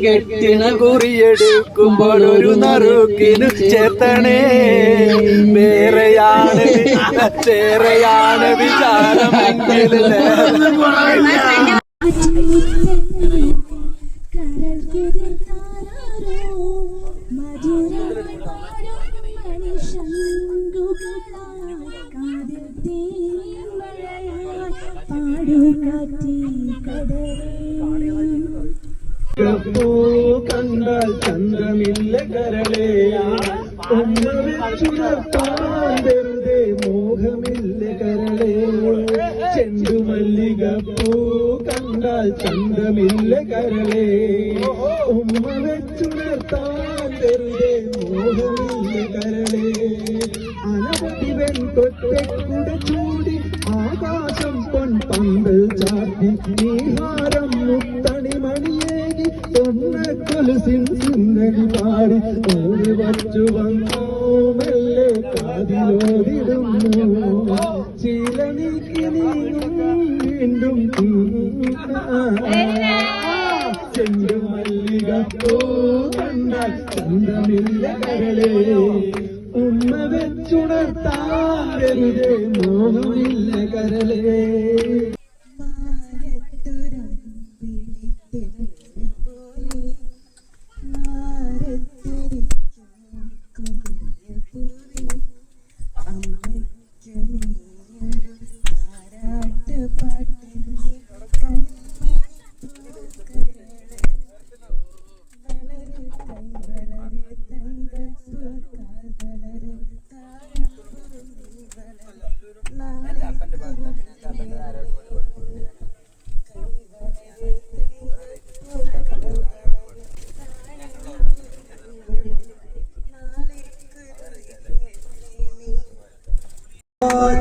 കെട്ടിന് കുറിയെടുക്കുമ്പോൾ ഒരു നറുക്കിന് ചേർത്തണേ. വേറെയാണ് വിചാരമെങ്കിൽ കണ്ടാൽ ചന്ദ്രമില്ല കരളേ, വെറുതെ മോഹമില്ല കരളേ. ചെണ്ടുമല്ലികപ്പൂ കണ്ടാൽ ചന്ദ്രമില്ല കരളേ, ഉമ്മ വെച്ചുണർത്താൻ വെറുതെ മോഹമില്ല കരളേ. അനവധി വെൺകൊറ്റക്കുട ചൂടി ആകാശം പൊൻപന്തൽ ചാട്ടി നീഹാരം മുത്തണി മണിയേകി തൊന്നക്കൊലുസിൻ സുന്ദരി പാടി ഓടി വച്ചു വന്നു മെല്ലെ കാതിലോടിടുന്നു. ചില നീക്കി നീങ്ങും വീണ്ടും ചെണ്ടുമല്ലികപ്പൂ കണ്ടാൽ ചന്ദ്രമില്ല കരളേ, ഉമ്മ വെച്ചുണർത്താൻ വെറുതെ മോഹമില്ല കരളേ.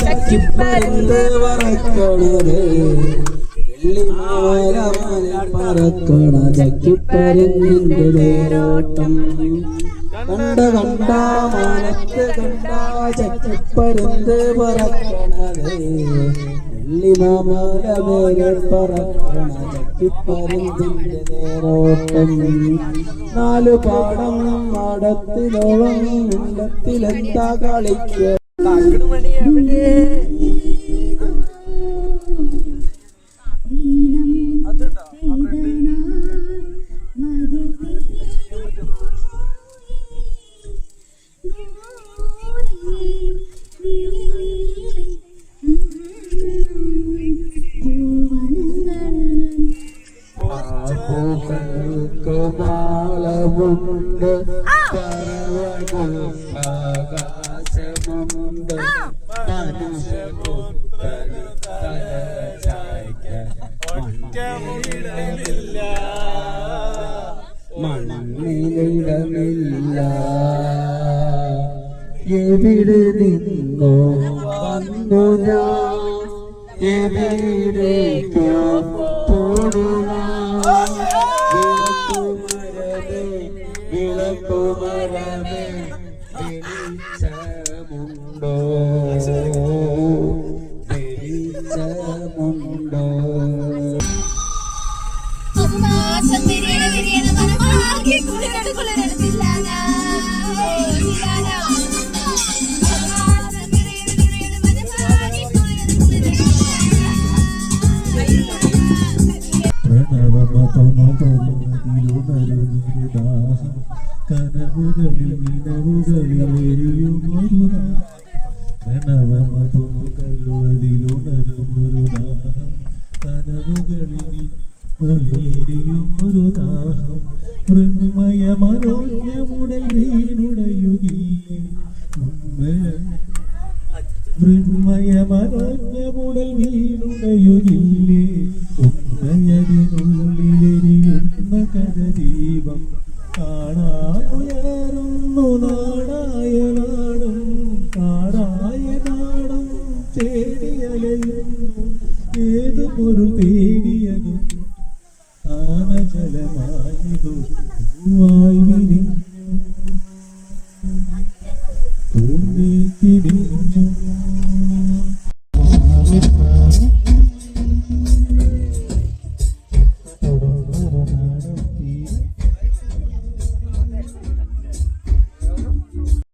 ചക്കിപ്പരന്ത് പറക്കണത് പറക്കണ ചക്കിപ്പരന്തിന്റെ തേരോട്ടം കണ്ട മാനത്ത് കണ്ട ചക്കിപ്പരന്ത് പറക്കണത് വെള്ളിമാമല മേലെ പറക്കണ ചക്കിപ്പരന്തിന്റെ തേരോട്ടം. 4 പാടം മാടത്തിലോളം ഉണ്ടത്തിലെന്താ കളിക്ക മണി എവിടെ പൂക്കളമുണ്ട് ആകാശമുണ്ട് മണ്ണിലിടമില്ല. എവിടെ നിന്നോ വന്നു ഞാൻ, എവിടേക്കോ പോടുക. വിളക്കുമരമേ വെളിച്ചമുണ്ടോ, വെളിച്ചമുണ്ടോ. കനവുകളിൽ നിലവുകളിൽ എരിയുമൊരു പ്രണവമതുകരുവതിലുണരുമൊരു ദാഹം, കനവുകളിൽ എരിയുമൊരു ദാഹം. മൃന്മയ മനോജ്ഞമുടൽ വീണുടയുകയില്ലേ, മൃന്മയ മനോജ്ഞമുടൽ വീണുടയുകയില്ലേ. ഉമ്മയതിനുള്ളിലെരിയുന്ന കരദീപം കാണാനുയരുന്നു നാടായ നാടും, കാടായ നാടും തേടിയലയുന്നു. ഏതു പൊരുൾ തേടിയതും ആനജലമായതു പൂവായി